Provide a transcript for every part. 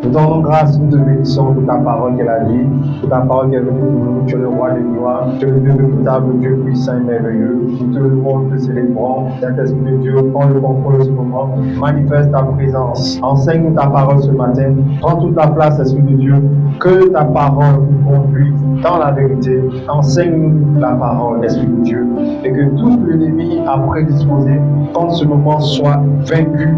Nous te rendons grâce, nous te bénissons pour ta parole qu'elle a dit, pour ta parole qu'elle est venue pour nous. Tu es le roi des gloires, tu es le Dieu redoutable, Dieu puissant et merveilleux. Nous te louons, nous te célébrons. Saint-Esprit de Dieu, prends le contrôle de ce moment, manifeste ta présence. Enseigne-nous ta parole ce matin. Prends toute la place, Esprit de Dieu, que ta parole nous conduise dans la vérité. Enseigne-nous la parole, Esprit de Dieu, et que tout l'ennemi a prédisposé, quand ce moment soit vaincu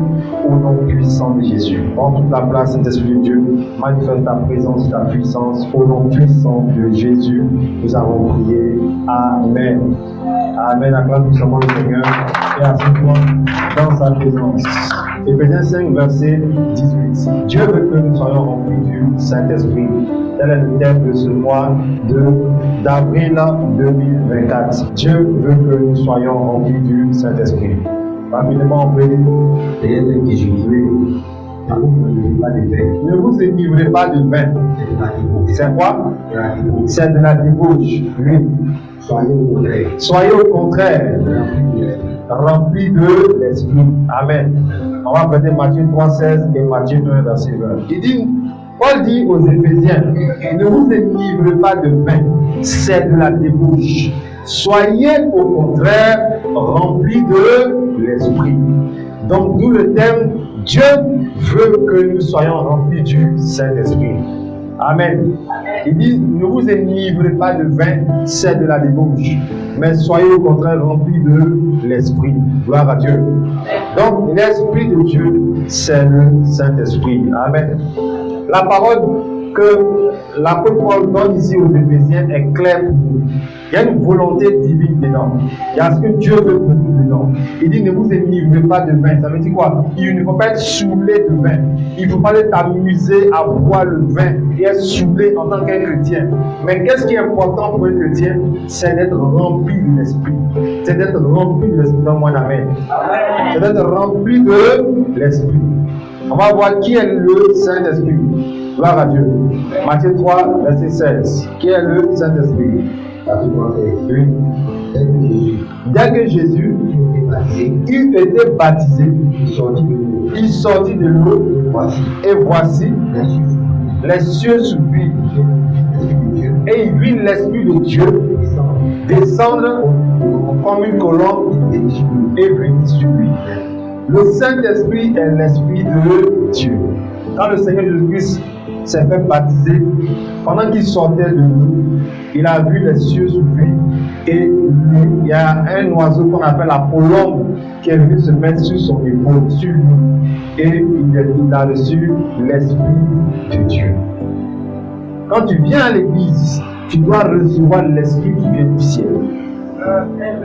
au nom puissant de Jésus. Prends toute la place, Saint-Esprit de Dieu, manifeste ta présence, ta puissance, au nom puissant de Jésus. Nous avons prié. Amen. Amen. Acclame puissamment le Seigneur et assieds-toi dans sa présence. Éphésiens 5, verset 18. Dieu veut que nous soyons remplis du Saint-Esprit. Tel est le thème de ce mois d'avril 2024. Dieu veut que nous soyons remplis du Saint-Esprit. Rapidement, on peut dire, ne vous enivrez pas de vin. C'est quoi? C'est de la débauche. Oui. Soyez au contraire remplis de l'Esprit. Amen. On va prêter Matthieu 3,16 et Matthieu 1, verset 20. Il dit, Paul dit aux Éphésiens, ne vous enivrez pas de vin, c'est de la débauche. Soyez au contraire remplis de l'Esprit. Donc, d'où le thème, Dieu veut que nous soyons remplis du Saint-Esprit. Amen. Il dit, ne vous enivrez pas de vin, c'est de la débauche, mais soyez au contraire remplis de l'Esprit. Gloire à Dieu. Donc, l'Esprit de Dieu, c'est le Saint-Esprit. Amen. La parole que l'apôtre Paul donne ici aux Éphésiens est claire pour nous. Il y a une volonté divine dedans. Il y a ce que Dieu veut pour nous dedans. Il dit, ne vous enivrez pas de vin. Ça veut dire quoi? Il ne faut pas être saoulé de vin. Il ne faut pas t'amuser à boire le vin et être saoulé en tant qu'un chrétien. Mais qu'est-ce qui est important pour un chrétien? C'est d'être rempli de l'Esprit. C'est d'être rempli de l'Esprit. Donne-moi la main. C'est d'être rempli de l'Esprit. On va voir qui est le Saint-Esprit. Gloire à Dieu. Matthieu 3, verset 16. Qui est le Saint-Esprit? Oui. Dès que Jésus eut été baptisé, il sortit de l'eau, et voici, les cieux s'ouvrirent, et il vit l'Esprit de Dieu descendre comme une colombe et venir sur lui. Le Saint-Esprit est l'Esprit de Dieu. Quand le Seigneur Jésus-Christ s'est fait baptiser, pendant qu'il sortait de l'eau, il a vu les cieux s'ouvrir et il y a un oiseau qu'on appelle la colombe qui est venu se mettre sur son épaule, sur lui, et il a reçu l'Esprit de Dieu. Quand tu viens à l'église, tu dois recevoir l'Esprit qui vient du ciel.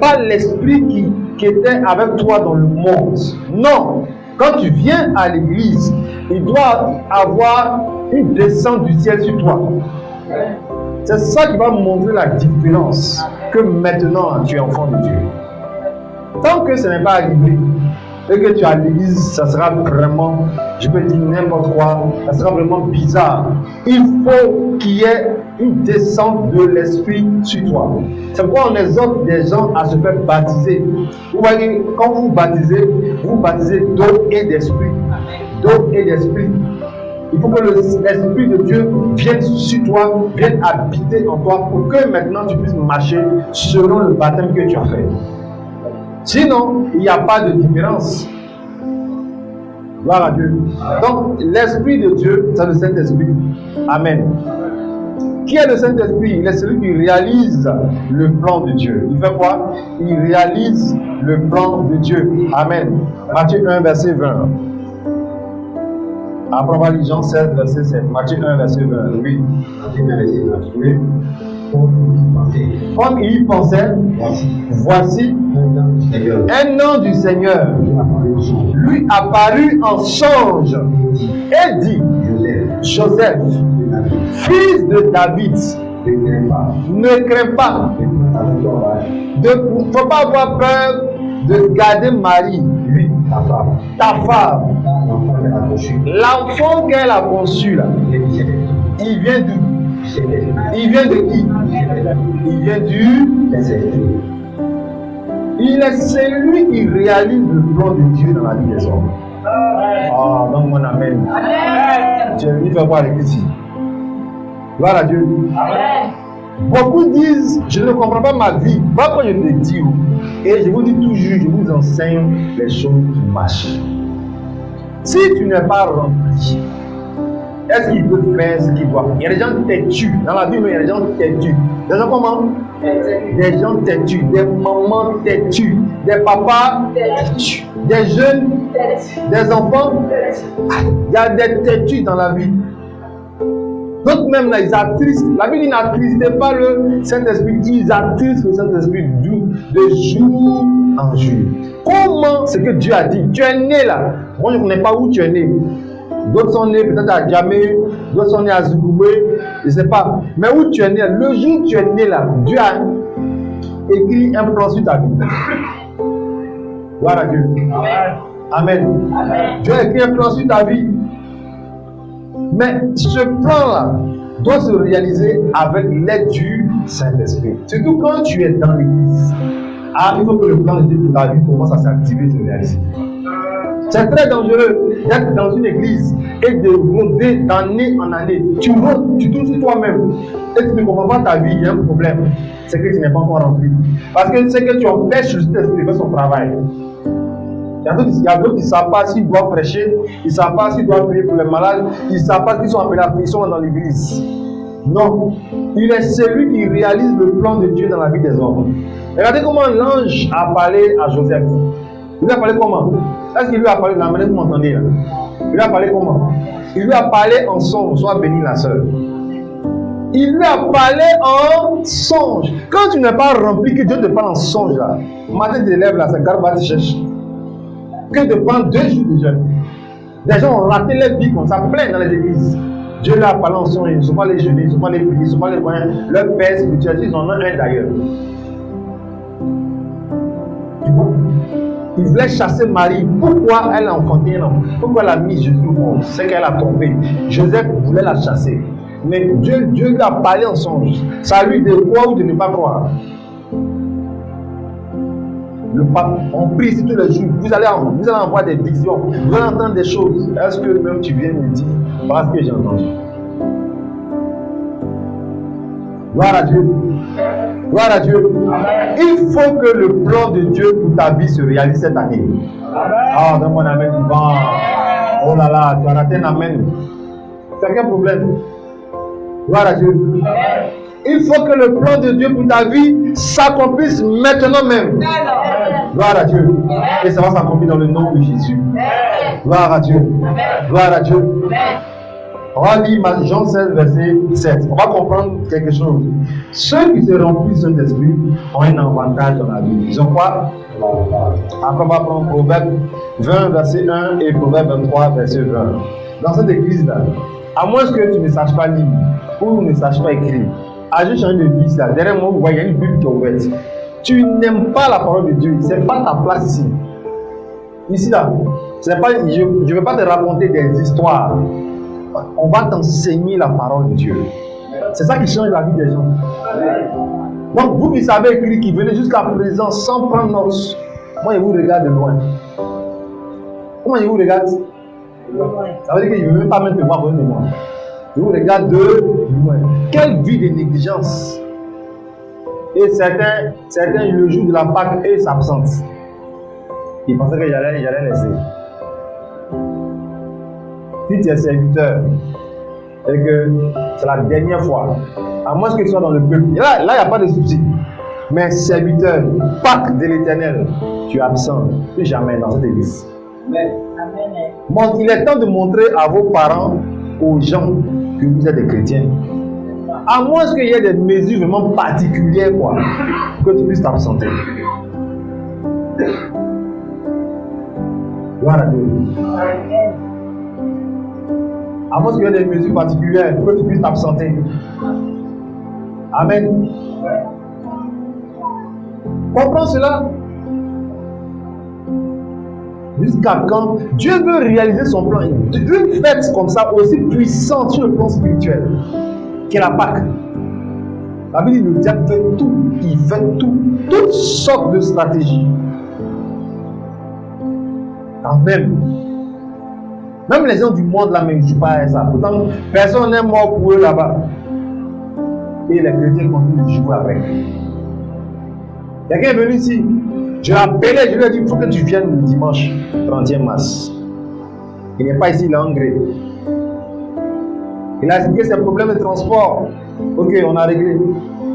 Pas l'Esprit qui était avec toi dans le monde. Non. Quand tu viens à l'église, il doit avoir une descente du ciel sur toi. C'est ça qui va montrer la différence que maintenant tu es enfant de Dieu. Tant que ce n'est pas arrivé et que tu es à l'église, ça sera vraiment, je peux dire n'importe quoi, ça sera vraiment bizarre. Il faut qu'il y ait une descente de l'Esprit sur toi. C'est pourquoi on exhorte des gens à se faire baptiser. Vous voyez, quand vous baptisez d'eau et d'esprit. D'eau et d'esprit. Il faut que l'Esprit de Dieu vienne sur toi, vienne habiter en toi pour que maintenant tu puisses marcher selon le baptême que tu as fait. Sinon, il n'y a pas de différence. Gloire à Dieu. Donc, l'Esprit de Dieu, c'est le Saint-Esprit. Amen. Qui est le Saint-Esprit? Il est celui qui réalise le plan de Dieu. Il fait quoi? Il réalise le plan de Dieu. Amen. Matthieu 1, verset 20. Après, on va lire Jean 16, verset 7. Matthieu 1, verset 20. Oui. Oui. Comme il y pensait, voici un ange du Seigneur lui apparut en songe et dit, Joseph, fils de David, ne crains pas. Il ne faut pas avoir peur de garder Marie, lui, ta femme. L'enfant qu'elle a conçu, là, il vient d'où? Il vient de qui? Il vient du Saint-Esprit. Il est celui qui réalise le plan de Dieu dans la vie des hommes. Ah, donc mon amen. Tu es venu faire quoi à l'église ici? Gloire à Dieu. Amen. Beaucoup disent, je ne comprends pas ma vie. Moi, quand je te dis, et je vous dis toujours, je vous enseigne les choses qui marchent. Si tu n'es pas rempli, est-ce qu'il peut faire ce qu'il doit? Il y a des gens têtus. Dans la Bible, il y a des gens têtus. Des gens comment? Des gens têtus, des mamans têtus, des papas têtus, des jeunes, des enfants. Il y a des têtus dans la vie. D'autres même là, ils attristent. La Bible n'attristez pas le Saint-Esprit, ils attristent le Saint-Esprit de jour en jour. Comment c'est que Dieu a dit? Tu es né là. Moi je ne connais pas où tu es né. D'autres sont nés peut-être à Djamé, d'autres sont nés à Zougoubé, je ne sais pas. Mais où tu es né, le jour où tu es né là, Dieu a écrit un plan sur ta vie. Gloire à Dieu. Amen. Amen. Dieu a écrit un plan sur ta vie. Mais ce plan-là doit se réaliser avec l'aide du Saint-Esprit. Surtout quand tu es dans l'église. Il faut que le plan de Dieu pour ta vie commence à s'activer et se réaliser. C'est très dangereux d'être dans une église et de rôder d'année en année. Tu rôdes, tu tournes sur toi-même et tu ne comprends pas ta vie, il y a un problème. C'est que tu n'es pas encore rempli. Parce que c'est que tu empêches le Saint-Esprit de faire son travail. Il y a d'autres qui ne savent pas s'ils doivent prêcher, ils ne savent pas s'ils doivent prier pour les malades, ils ne savent pas qu'ils sont appelés à prier, ils sont dans l'église. Non, il est celui qui réalise le plan de Dieu dans la vie des hommes. Regardez comment l'ange a parlé à Joseph. Il lui a parlé comment? Est-ce qu'il lui a parlé de la manière que vous m'entendez là? Il lui a parlé comment? Il lui a parlé en songe, soit béni la sœur. Il lui a parlé en songe. Quand tu n'es pas rempli, que Dieu te parle en songe là, matin tu te lèves là, c'est garba te cherche. Que de prendre 2 jours de jeûne. Des gens ont raté leur vie comme ça, plein dans les églises. Dieu leur a parlé en songe, ils ne sont pas les jeûner, ils ne sont pas les prier, ils ne sont pas les moyens. Leur père spirituel, ils en ont un d'ailleurs. Il voulait chasser Marie. Pourquoi elle a enfanté un enfant? Pourquoi elle a mis Jésus au monde? C'est qu'elle a tombé. Joseph voulait la chasser. Mais Dieu lui a parlé en songe. Ça lui de croire ou de ne pas croire. Le pape, on prie ici tous les jours. Vous allez avoir des visions. Vous allez entendre des choses. Est-ce que même tu viens me dire parce que j'ai entendu? Gloire à Dieu. Gloire à Dieu. Amen. Il faut que le plan de Dieu pour ta vie se réalise cette année. Ah, donne-moi un amen. Bon. Oh là là, tu as raté un amen. C'est quel problème? Gloire à Dieu. Amen. Il faut que le plan de Dieu pour ta vie s'accomplisse maintenant même. Gloire à Dieu. Et ça va s'accomplir dans le nom de Jésus. Gloire à Dieu. Gloire à Dieu. On va lire Jean 16, verset 7. On va comprendre quelque chose. Ceux qui se remplissent de l'esprit ont un avantage dans la vie. Ils ont quoi? Après, on va prendre Proverbe 20, verset 1 et Proverbe 23, verset 20. Dans cette église-là, à moins que tu ne saches pas lire ou ne saches pas écrire, à juste changer de vie, là, derrière moi, vous voyez, il y a une Bible qui est ouverte. Tu n'aimes pas la parole de Dieu, ce n'est pas ta place ici. Ici, là, pas, je ne vais pas te raconter des histoires. On va t'enseigner la parole de Dieu. C'est ça qui change la vie des gens. Donc, vous qui savez écrire, qui venez jusqu'à présent sans prendre notes, moi, je vous regarde de loin. Comment je vous regarde? Ça veut dire que je ne veux même pas mettre le voir de moi. Je vous regarde de loin. Quelle vie de négligence! Et certains, le jour de la Pâque, eux s'absentent. Ils pensaient que j'allais laisser. Si tu es serviteur et que c'est la dernière fois, à moins que tu sois dans le peuple, là il n'y a pas de souci. Mais serviteur, Pâques de l'Éternel, tu es absent, plus jamais dans cette église. Bon, il est temps de montrer à vos parents, aux gens, que vous êtes des chrétiens. À moins qu'il y ait des mesures vraiment particulières, quoi, que tu puisses t'absenter. Gloire à Dieu. À moins qu'il y ait des mesures particulières, que tu puisses t'absenter. Amen. Comprends cela? Jusqu'à quand Dieu veut réaliser son plan. Une fête comme ça, aussi puissante sur le plan spirituel, qui est la Pâque. La Bible nous dit qu'il fait tout. Il fait tout. Toutes sortes de stratégies. Amen. Même les gens du monde là, même, ne jouent pas à ça. Pourtant, personne n'est mort pour eux là-bas. Et les chrétiens continuent de jouer avec. Quelqu'un est venu ici. Je l'ai appelé, je lui ai dit, il faut que tu viennes le dimanche 30e mars. Il n'est pas ici, il est en gré. Il a expliqué ses problèmes de transport. Ok, on a réglé.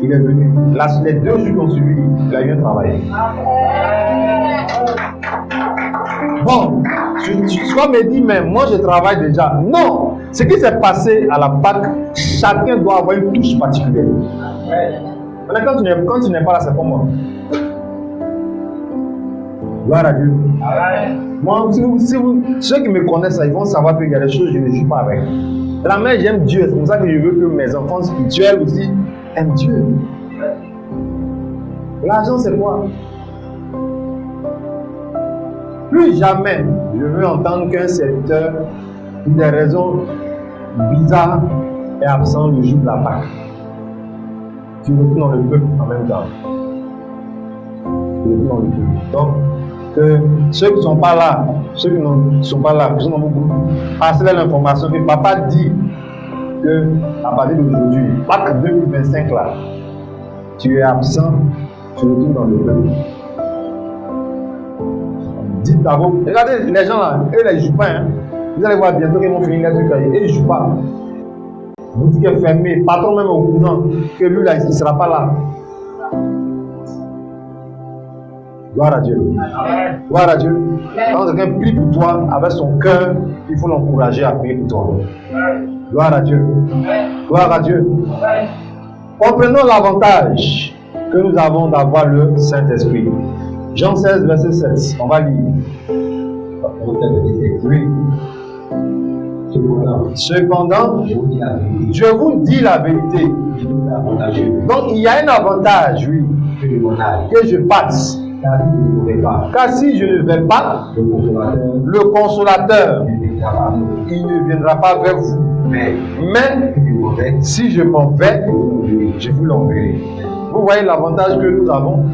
Il est venu. Là, les 2 jours qu'on suivi, il a eu un travail. Bon, soit me dit, mais moi je travaille déjà. Non, ce qui s'est passé à la Pâque, chacun doit avoir une touche particulière. Maintenant, quand tu n'es pas là, c'est comment? Gloire à Dieu. Moi, ceux qui me connaissent, ils vont savoir qu'il y a des choses que je ne joue pas avec. La mère, j'aime Dieu. C'est pour ça que je veux que mes enfants spirituels aussi aiment Dieu. L'argent, c'est quoi? Plus jamais je veux entendre qu'un serviteur, pour des raisons bizarres, est absent le jour de la Pâque. Tu retournes dans le peuple en même temps. Tu retournes dans le peuple. Donc, que ceux qui ne sont pas là, qui sont dans mon groupe, passez-leur l'information que papa dit que à partir d'aujourd'hui, Pâques 2025 là, tu es absent, tu retournes dans le peuple. Dites à vous, regardez les gens là, eux là ils ne jouent pas. Hein. Vous allez voir bientôt qu'ils vont finir les trucs là, et ils ne jouent pas. Vous dites qu'il est fermé, patron même au courant que lui là il ne sera pas là. Gloire à Dieu. Gloire à Dieu. Quand quelqu'un prie pour toi avec son cœur, il faut l'encourager à prier pour toi. Gloire à Dieu. Gloire à Dieu. Comprenons l'avantage que nous avons d'avoir le Saint-Esprit. Jean 16, verset 7. On va lire. Oui. Cependant, je vous dis la vérité. Donc il y a un avantage, oui, que je passe. Car si je ne vais pas, le consolateur, il ne viendra pas vers vous. Mais si je m'en vais, je vous l'enverrai. Vous voyez l'avantage que nous avons.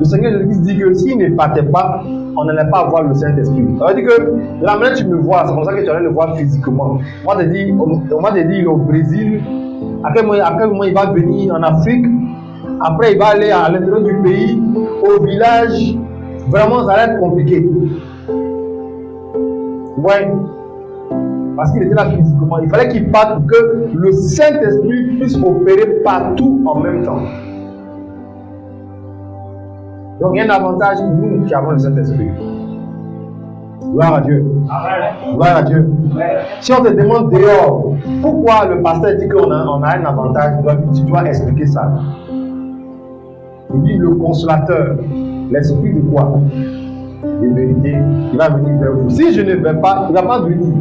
Le Seigneur Jésus dit que s'il ne partait pas, on n'allait pas avoir le Saint-Esprit. Ça veut dire que la manière tu me vois, c'est comme ça que tu allais le voir physiquement. On m'a dit, il est au Brésil. À quel moment il va venir en Afrique? Après, il va aller à l'intérieur du pays, au village. Vraiment, ça va être compliqué. Ouais. Parce qu'il était là physiquement. Il fallait qu'il parte pour que le Saint-Esprit puisse opérer partout en même temps. Donc, il y a un avantage pour nous qui avons le Saint-Esprit. Gloire à Dieu. Gloire à Dieu. Si on te demande dehors, pourquoi le pasteur dit qu'on a un avantage, tu dois expliquer ça. Il dit le consolateur, l'esprit de quoi? De vérité, il va venir vers vous. Si je ne vais pas, il ne va pas venir.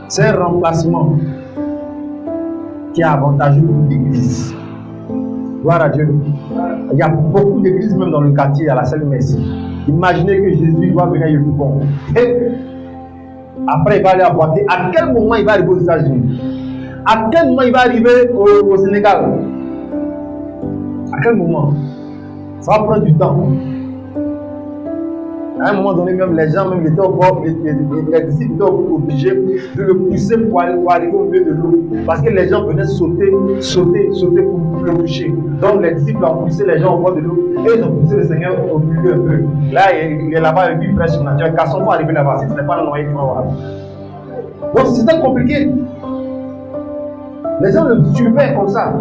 C'est un remplacement qui est avantageux pour l'église. Gloire à Dieu. Il y a beaucoup d'églises, même dans le quartier, à la Sainte-Merci. Imaginez que Jésus va venir à Yopougon. Et après, il va aller à Boité. À quel moment il va arriver aux États-Unis? À quel moment il va arriver au Sénégal? À quel moment? Ça va prendre du temps. À un moment donné, même les gens, même étaient au bord, les disciples étaient obligés de le pousser pour arriver au milieu de l'eau. Parce que les gens venaient sauter pour le toucher. Donc les disciples ont poussé les gens au bord de l'eau et ils ont poussé le Seigneur au milieu un peu. Là, il est là-bas avec lui presque naturel. Car son va arriver là-bas. Si ce n'est pas le noyé, il va voir. Donc c'était compliqué. Les gens le suivaient comme ça.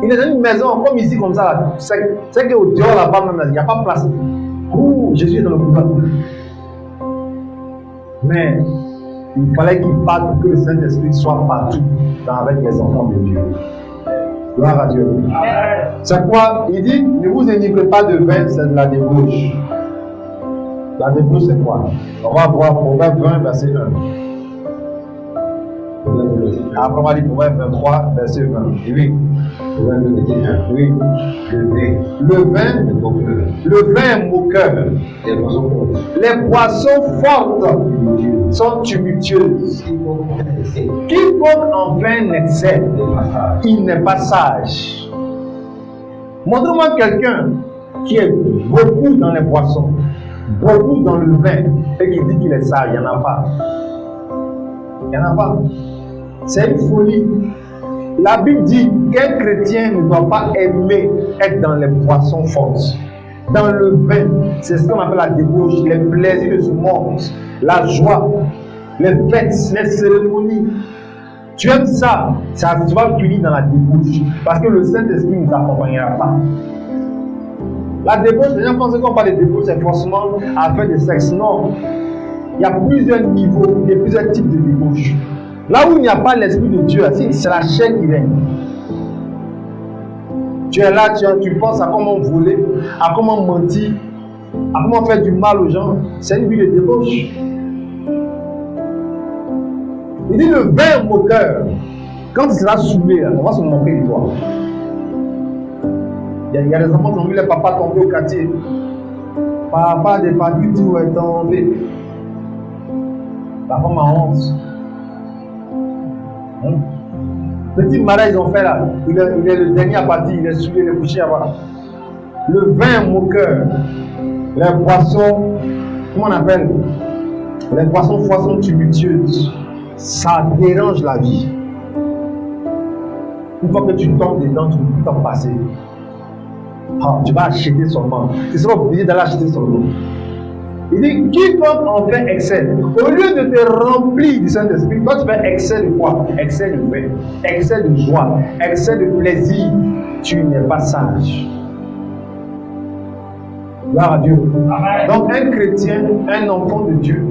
Il est dans une maison comme ici, comme ça. C'est qu'au dehors là-bas, même, il n'y a pas de place. Ouh, Jésus est dans le pouvoir. Mais il fallait qu'il parte pour que le Saint-Esprit soit partout avec les enfants de Dieu. Gloire à Dieu. C'est quoi? Il dit, ne vous énivrez pas de vin, c'est de la débauche. La débauche, c'est quoi? On va voir Proverbe 20, verset 1. Après, on va lire Proverbe 23, verset 20. Oui. Oui. Le vin est moqueur. Les boissons fortes sont tumultueuses. Quiconque en vain excès, il n'est pas sage. Montre-moi quelqu'un qui est beaucoup dans les boissons, beaucoup dans le vin, et qui dit qu'il est sage. Il n'y en a pas. Il n'y en a pas. C'est une folie. La Bible dit qu'un chrétien ne doit pas aimer être dans les boissons fortes. Dans le vin, c'est ce qu'on appelle la débauche, les plaisirs de ce monde, la joie, les fêtes, les cérémonies. Tu aimes ça, tu vas finir dans la débauche. Parce que le Saint-Esprit ne t'accompagnera pas. La débauche, les gens pensent qu'on parle de débauche, c'est forcément à faire du sexe. Non. Il y a plusieurs niveaux, il y a plusieurs types de débauche. Là où il n'y a pas l'Esprit de Dieu, c'est la chair qui règne. Tu es là, tu penses à comment voler, à comment mentir, à comment faire du mal aux gens. C'est une vie de débauche. Il dit le vin moqueur, quand il sera saoulé, on va se moquer de toi. Il y a des enfants qui ont vu les papas tomber au quartier. Papa n'est pas du tout tombé. La femme a honte. Petit mariage ils ont fait là. Il est le dernier à partir, il est saoulé, il est couché avant. Le vin moqueur, les boissons, comment on appelle? Les boissons tumultueuses, ça dérange la vie. Une fois que tu tombes dedans, tu ne peux pas t'en passer. Tu vas acheter seulement. Tu seras obligé d'aller acheter seulement. Il dit, quiconque en fait excès, au lieu de te remplir du Saint-Esprit, toi tu fais excès de quoi? Excès de vin, excès de joie, excès de plaisir. Tu n'es pas sage. Gloire à Dieu. Amen. Donc un chrétien, un enfant de Dieu,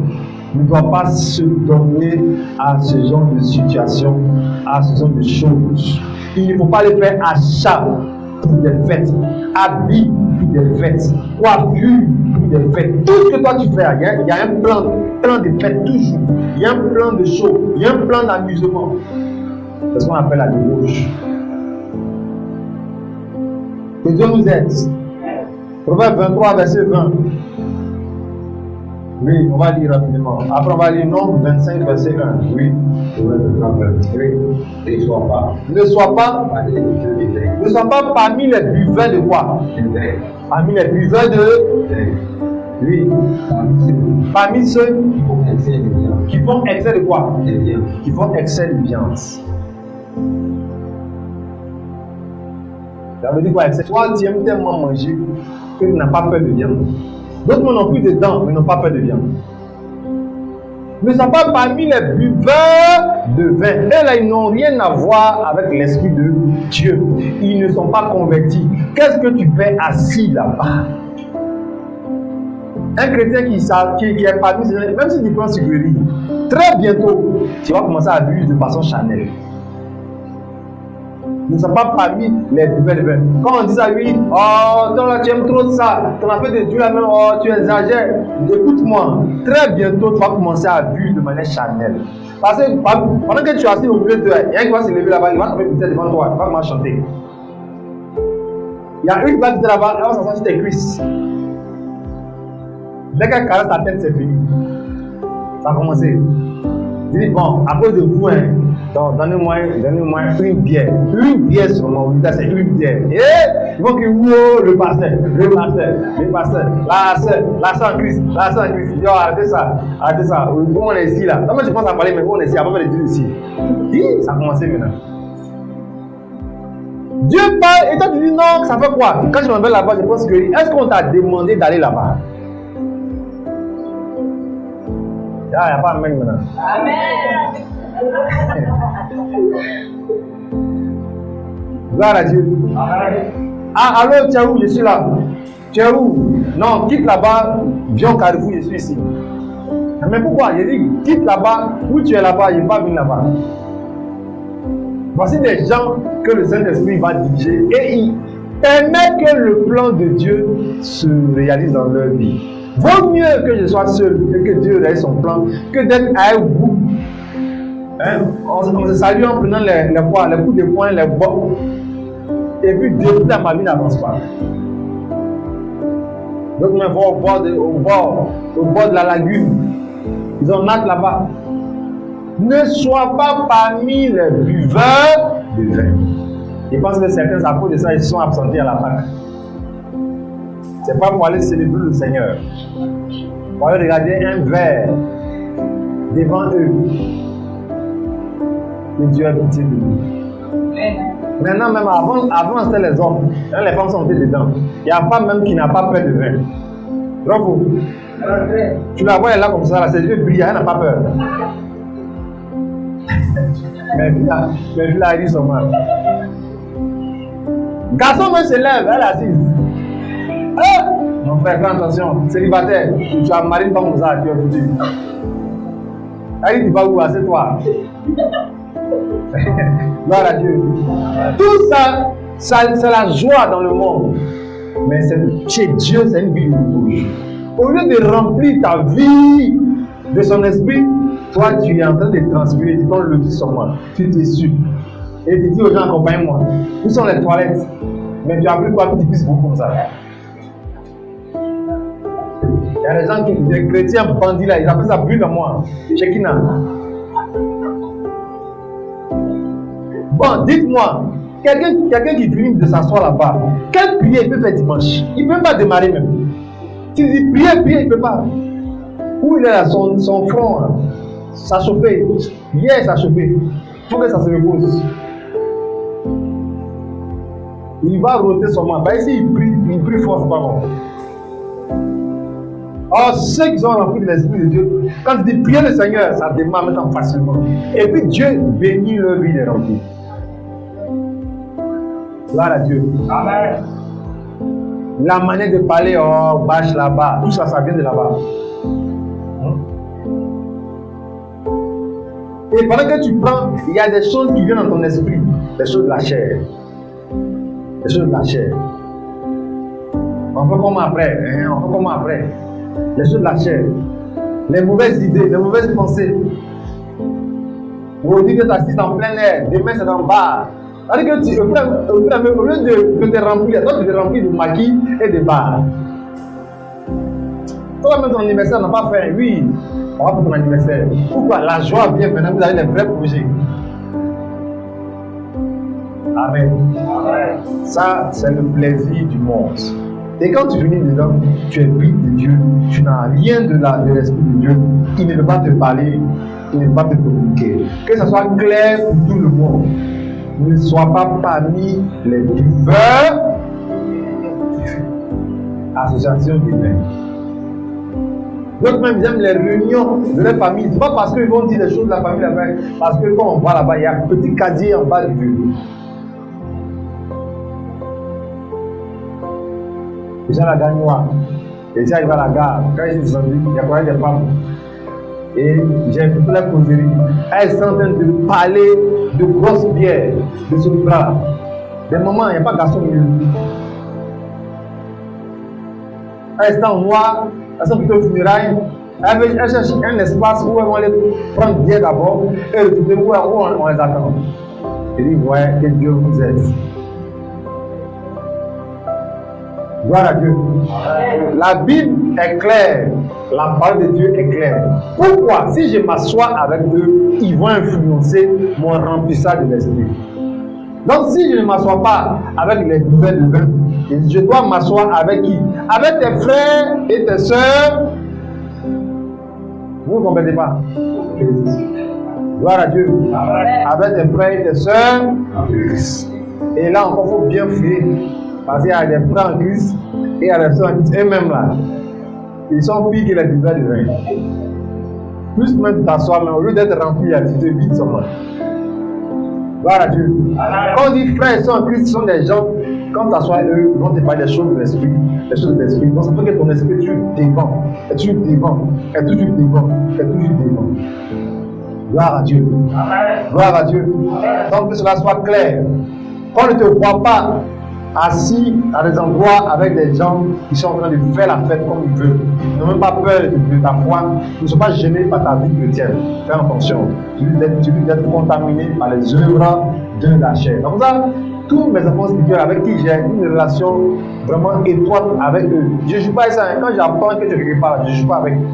ne doit pas se donner à ce genre de situation, à ce genre de choses. Il ne faut pas les faire achat pour des fêtes, habits pour des fêtes, coiffure pour des fêtes. Tout ce que toi tu fais, il y a un plan de fêtes toujours. Il y a un plan de show, il y a un plan d'amusement. C'est ce qu'on appelle la débauche. Que Dieu nous aide. Proverbe 23, verset 20. Oui, on va lire rapidement. Après, on va lire Nombre 25, verset 1. Oui. Ne sois pas parmi les buveurs de quoi? Parmi les buveurs de. Oui. Parmi ceux qui font excès de quoi? Qui font excès de viande. Ça veut dire quoi? Toi, tu aimes tellement manger que tu n'as pas peur de viande. D'autres n'ont plus de dents, mais n'ont pas peur de viande. Ne sont pas parmi les buveurs de vin. Et là, ils n'ont rien à voir avec l'Esprit de Dieu. Ils ne sont pas convertis. Qu'est-ce que tu fais assis là-bas? Un chrétien qui est parmi ces gens, même si tu prends sécurité, très bientôt, tu vas commencer à vivre de façon charnelle. Nous ne sommes pas parmi les buveurs de vin. Quand on dit ça, oui, oh, toi tu aimes trop ça, tu en as fait de Dieu la même, oh, tu exagères. Écoute-moi, très bientôt, tu vas commencer à vivre de manière charnelle. Parce que pendant que tu es assis au milieu de toi, il y a un qui va se lever là-bas, il va te faire peut-être devant toi, il va commencer à chanter. Il y a une qui va te dire là-bas, elle va s'asseoir sur tes cuisses. Dès qu'elle caresse ta tête, c'est fini. Ça a commencé. Je dis, bon, à cause de vous, hein, donc donnez-moi une bière. Une bière seulement, c'est une bière. Et ils vont crier, wow, le pasteur, la sœur en Christ, Yo, arrêtez ça. Où on est ici là? Comment tu penses à parler, mais où on est ici, avant de le dire ici. Ça a commencé maintenant. Dieu parle, et toi tu dis non, ça fait quoi? Quand je m'en vais là-bas, je pense que, est-ce qu'on t'a demandé d'aller là-bas? Il n'y a pas amen maintenant. Amen. Gloire à Dieu. Ah, allô, tu es où? Je suis là. Tu es où? Non, quitte là-bas, viens au Carrefour, je suis ici. Mais pourquoi? Je dis, quitte là-bas, où tu es là-bas, je n'ai pas venu là-bas. Voici des gens que le Saint-Esprit va diriger et il permet que le plan de Dieu se réalise dans leur vie. Vaut mieux que je sois seul et que Dieu réalise son plan que d'être à un bout. Hein? On se salue en prenant les coups de poing, les bottes. Et puis depuis dans ma vie n'avance pas. Donc on va au bord de la lagune. Ils ont natte là-bas. Ne sois pas parmi les buveurs de vin. Je pense que certains à cause de ça, ils sont absentés à la Pâque. C'est pas pour aller célébrer le Seigneur. Pour aller regarder un verre devant eux. que Dieu a pitié de nous. Maintenant, même avant c'était les hommes. Quand les femmes sont montées dedans, il n'y a pas même qui n'a pas peur de vin. Bravo. Tu la vois, elle est là comme ça, là, ses yeux brillent, elle n'a pas peur. Mais là, elle dit son mal. Garçon même se lève, elle est assise. Mon frère, fais attention, célibataire, tu as marié une femme comme ça, tu es foutu. Elle dit, tu vas où? Assieds-toi. Gloire à Dieu. Tout ça, c'est la joie dans le monde. Mais chez Dieu, c'est une vie de bouche. Au lieu de remplir ta vie de son esprit, toi, tu es en train de transpirer, tu prends le petit sur moi, tu t'essuies. Et tu dis aux gens, accompagne-moi. Où sont les toilettes? Mais tu as pris quoi? Tu pisses beaucoup comme ça. Il y a des gens des chrétiens bandits là, ils appellent ça brûle à moi. Shekina. Bon, dites-moi, quelqu'un qui finit de s'asseoir là-bas, quelle prière il peut faire dimanche? Il ne peut pas démarrer même. Tu dis prière, il ne peut pas. Où il est là, son front, là, ça chauffait. Hier, ça chauffait. Il faut que ça se repose. Il va roter son main. Ici, il prie fort, c'est pas bon. Or, ceux qui sont remplis de l'Esprit de Dieu, quand ils disent prier le Seigneur, ça démarre maintenant facilement. Et puis Dieu bénit leur vie de remplie. Gloire à Dieu. Amen. La manière de parler, oh, bâche là-bas, tout ça, ça vient de là-bas. Et pendant que tu prends, il y a des choses qui viennent dans ton esprit, des choses de la chair. Des choses de la chair. On fait comment après? On fait comment après? Les choses de la chair. Les mauvaises idées, les mauvaises pensées. Vous dites que tu assistes en plein air, demain c'est dans le bar. C'est-à-dire que au lieu de te remplir, toi tu te remplis de maquis et de bar. Toi même ton anniversaire n'a pas fait, oui, on va pour ton anniversaire. Pourquoi? La joie vient maintenant, vous avez les vrais projets. Amen. Amen. Ça, c'est le plaisir du monde. Et quand tu finis dedans, tu es vide de Dieu, tu n'as rien de l'Esprit de Dieu, il ne peut pas te parler, il ne peut pas te communiquer. Que ce soit clair pour tout le monde. Ne sois pas parmi les buveurs, associations divines. D'autres même ils aiment les réunions de leur famille. Ce n'est pas parce qu'ils vont dire des choses de la famille là-bas, parce que quand on va là-bas, il y a un petit casier en bas du bureau. Les gens la gagnent noire. Les gens arrivent à la gare. Quand ils sont descendus, il y a quoi des femmes. Et j'ai écouté la causerie. Elles sont en train de parler de grosses bières, de ce bras. Des moments, il n'y a pas de garçon mieux. Elles sont en noir, elles sont plutôt funérailles. Elles cherchent un espace où elles vont aller prendre bière d'abord et retourner où on les attend. Et ils voient que Dieu vous aide. Gloire à Dieu. La Bible est claire. La parole de Dieu est claire. Pourquoi? Si je m'assois avec eux, ils vont influencer mon remplissage de l'esprit. Donc si je ne m'assois pas avec les buveurs de vin, je dois m'asseoir avec qui? Avec tes frères et tes sœurs. Vous ne comprenez pas? Gloire à Dieu. Avec tes frères et tes sœurs. Et là encore, il faut bien fuir. Parce qu'il y a des frères en Christ et il y a des sœurs en Christ. Eux-mêmes là, ils sont pires que les buveurs de vin. Plus même t'asseoir, mais au lieu d'être rempli, tu te vides seulement. Gloire à Dieu. Quand on dit frères et sœurs en Christ, ce sont des gens, quand tu t'assois eux, ils vont te parler des choses de l'esprit. Des choses de l'esprit. Donc ça fait que ton esprit est toujours devant. Est toujours devant. Est toujours devant. Est toujours devant. Gloire à Dieu. Gloire à Dieu. Donc que cela soit clair. Qu'on ne te voit pas assis à des endroits avec des gens qui sont en train de faire la fête comme ils veulent. Ils n'ont même pas peur de ta foi. Ils ne sont pas gênés par ta vie chrétienne. Fais attention. Tu risques d'être contaminé par les œuvres de la chair. Donc ça, tous mes enfants spirituels avec qui j'ai une relation vraiment étroite avec eux. Je ne joue pas avec ça. Quand j'apprends que tu ne regardes pas, je ne joue pas avec eux.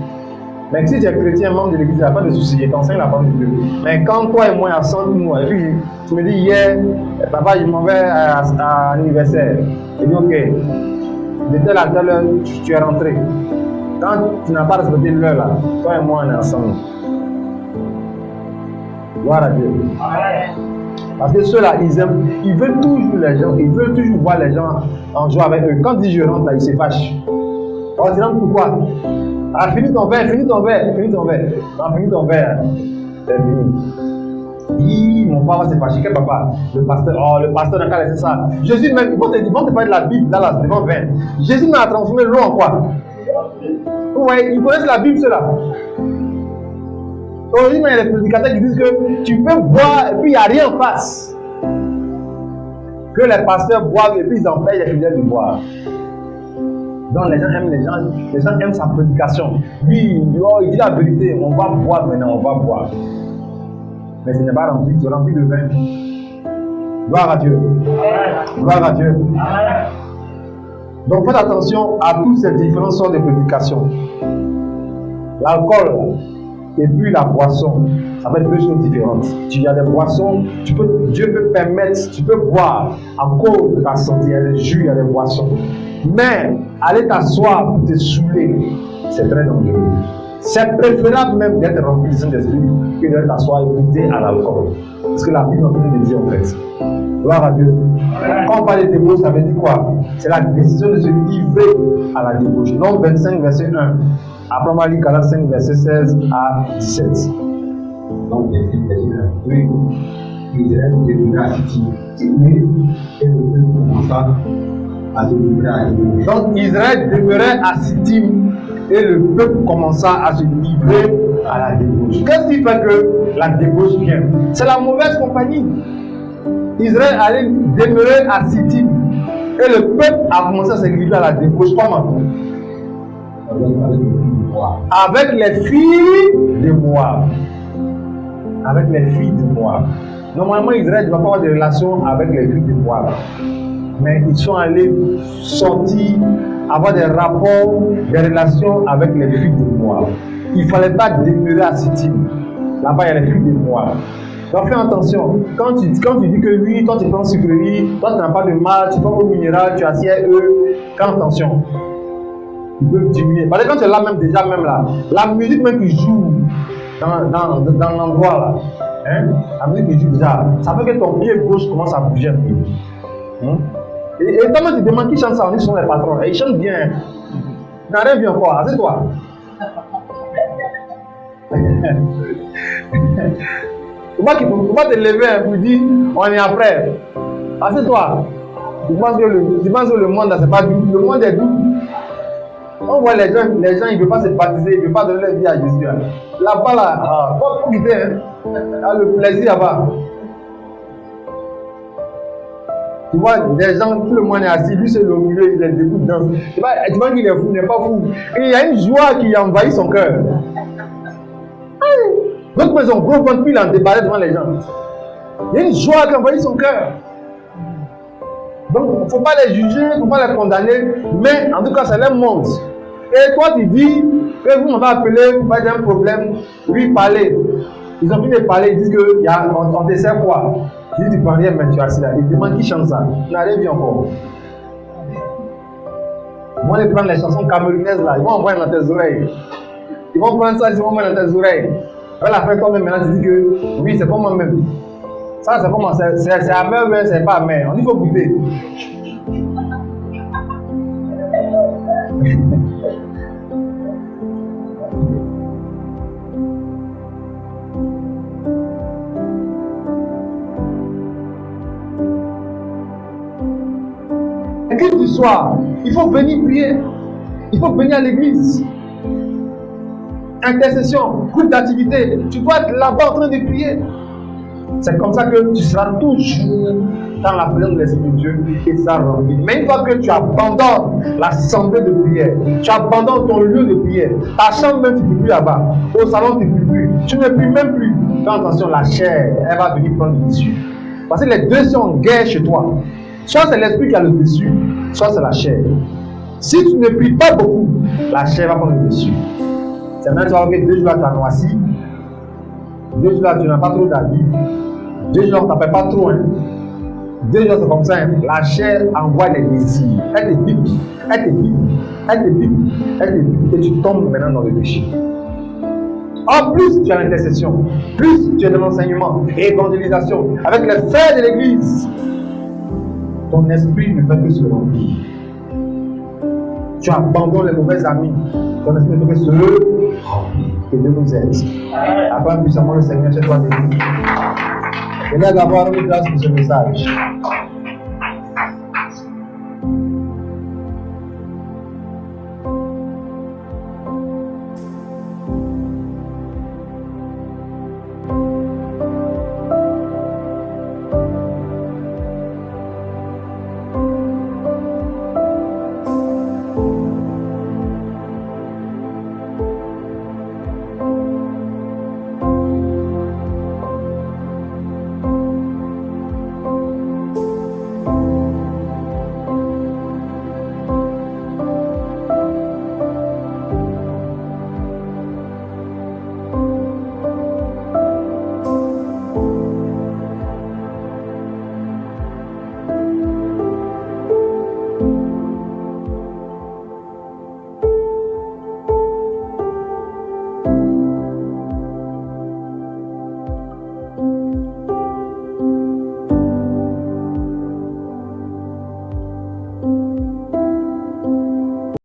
Mais si tu es chrétien, membre de l'église, il n'y a pas de souci, je t'enseigne la parole de Dieu. Mais quand toi et moi, il y a 100 mois, et puis tu me dis hier, papa, je m'en vais à l'anniversaire. Je dis ok, de telle à telle heure, tu es rentré. Quand tu n'as pas respecté l'heure là, toi et moi, on est ensemble. Gloire à Dieu. Parce que ceux-là, ils veulent toujours les gens, ils veulent toujours voir les gens en joie avec eux. Quand ils disent je rentre là, ils se fâchent. On se demande pourquoi. Ah, finis ton verre, finis ton verre, finis ton verre. Non, finis ton verre. C'est fini. Mon papa s'est fâché. Quel papa? Le pasteur n'a qu'à laisser ça. Jésus même, ils vont te parler de la Bible, là, devant 20. Jésus m'a transformé l'eau en quoi? Vous voyez, ils connaissent la Bible, ceux-là. Aujourd'hui, il y a des prédicateurs qui disent que tu peux boire et puis il n'y a rien en face. Que les pasteurs boivent et puis ils empêchent les fidèles de boire. Donc les gens aiment sa prédication. Lui, il dit la vérité, on va boire maintenant, on va boire. Mais ce n'est pas rempli, c'est rempli de vin. Gloire à Dieu. Gloire à Dieu. Donc faites attention à toutes ces différentes sortes de prédications. L'alcool et puis la boisson, ça va être deux choses différentes. Il y a des boissons, Dieu peut permettre, tu peux boire à cause de ta santé. Il y a des jus, il y a des boissons. Mais aller t'asseoir pour te saouler, c'est très dangereux. C'est préférable même d'être rempli du Saint-Esprit que d'être t'asseoir et goûter à l'alcool. C'est ce que la Bible est en train de dire en fait. Gloire à Dieu. Quand on parle de débauche, ça veut dire quoi? C'est la décision de se livrer à la débauche. Nombre 25, verset 1. Après, on va lire Galates 5, verset 16 à 17. Donc, verset 1. Oui. Israël demeura à Sittim, et le peuple commença à se livrer à la débauche. Donc, Israël demeurait à Sittim, et le peuple commença à se livrer à la débauche. Qu'est-ce qui fait que la débauche vient? C'est la mauvaise compagnie. Israël allait demeurer à Sittim, et le peuple a commencé à se livrer à la débauche. Comment? Avec les filles de Moab. Avec les filles de Moab. Normalement, Israël ne va pas avoir de relations avec les filles de Moab. Mais ils sont allés sortir, avoir des rapports, des relations avec les filles de Moab. Il ne fallait pas demeurer à Sittim. Là-bas, il y a les filles de Moab. Donc fais attention. Quand tu dis que lui, toi tu prends sucrerie, toi tu n'as pas de mal, tu prends eau minérale, tu assieds eux, fais attention. Ils peuvent diminuer. Parce que quand tu es là même déjà, même là, la musique même qui joue dans l'endroit là, hein, la musique qui joue déjà, ça fait que ton pied gauche commence à bouger un peu. Et quand tu demandes qui chante ça, on dit que ce sont les patrons. Et ils chantent bien. Il n'a rien vu encore, assieds-toi. Comment te lever pour dire on est après? Assieds-toi. Tu penses que le monde là, c'est pas doux. Le monde est doux. On voit les gens, ils ne veulent pas se baptiser, ils ne veulent pas donner leur vie à Jésus. Là-bas, là, pas quitter, hein. Le plaisir là-bas. Tu vois, des gens, tout le monde est assis, lui c'est le milieu, il est debout de danse. Tu vois qu'il est fou, il n'est pas fou. Et il y a une joie qui envahit son cœur. D'autres maisons, gros ventre, puis il en débarrasse devant les gens. Il y a une joie qui envahit son cœur. Donc, il ne faut pas les juger, il ne faut pas les condamner, mais en tout cas, c'est leur monde. Et toi, tu dis que vous m'avez appelé pour pas un problème, lui parler. Ils ont fini de parler, ils disent qu'on te sert quoi? Tu dis, tu prends rien, mais tu es assis là. Ils demandent qui chante ça. Tu n'as rien vu encore. Ils vont aller prendre les chansons camerounaises là, ils vont envoyer dans tes oreilles. Ils vont prendre ça, ils vont envoyer dans tes oreilles. Après la fin, toi-même, maintenant, tu dis que oui, c'est pas moi-même. Ça, c'est comment? C'est amer, mais c'est pas amer. On dit qu'il faut goûter. L'église du soir, il faut venir prier. Il faut venir à l'église. Intercession, groupe d'activité. Tu dois être là-bas en train de prier. C'est comme ça que tu seras toujours dans la présence de l'Esprit de Dieu et ça remplit. Mais une fois que tu abandonnes l'assemblée de prière, tu abandonnes ton lieu de prière, ta chambre même tu ne peux plus là-bas, au salon tu ne peux plus, tu ne peux même plus. Fais attention, la chair, elle va venir prendre le dessus. Parce que les deux sont en guerre chez toi. Soit c'est l'esprit qui a le dessus, soit c'est la chair. Si tu ne pries pas beaucoup, la chair va prendre le dessus. C'est maintenant tu vas voir que 2 jours là tu as noissi, 2 jours là tu n'as pas trop d'avis, 2 jours là on ne t'appelle pas trop. 2 jours c'est comme ça, hein. La chair envoie les désirs. Elle te pique, elle te pique, elle te pique, elle te pique, et tu tombes maintenant dans le péché. En plus, tu as l'intercession. Plus, tu es dans l'enseignement et évangélisation. Avec les frères de l'église, ton esprit ne fait que se remplir. Tu abandonnes les mauvais amis. Ton esprit ne fait que se remplir. Que Dieu nous aide. Acclame puissamment le Seigneur chez toi. Et là, d'avoir une grâce pour ce message.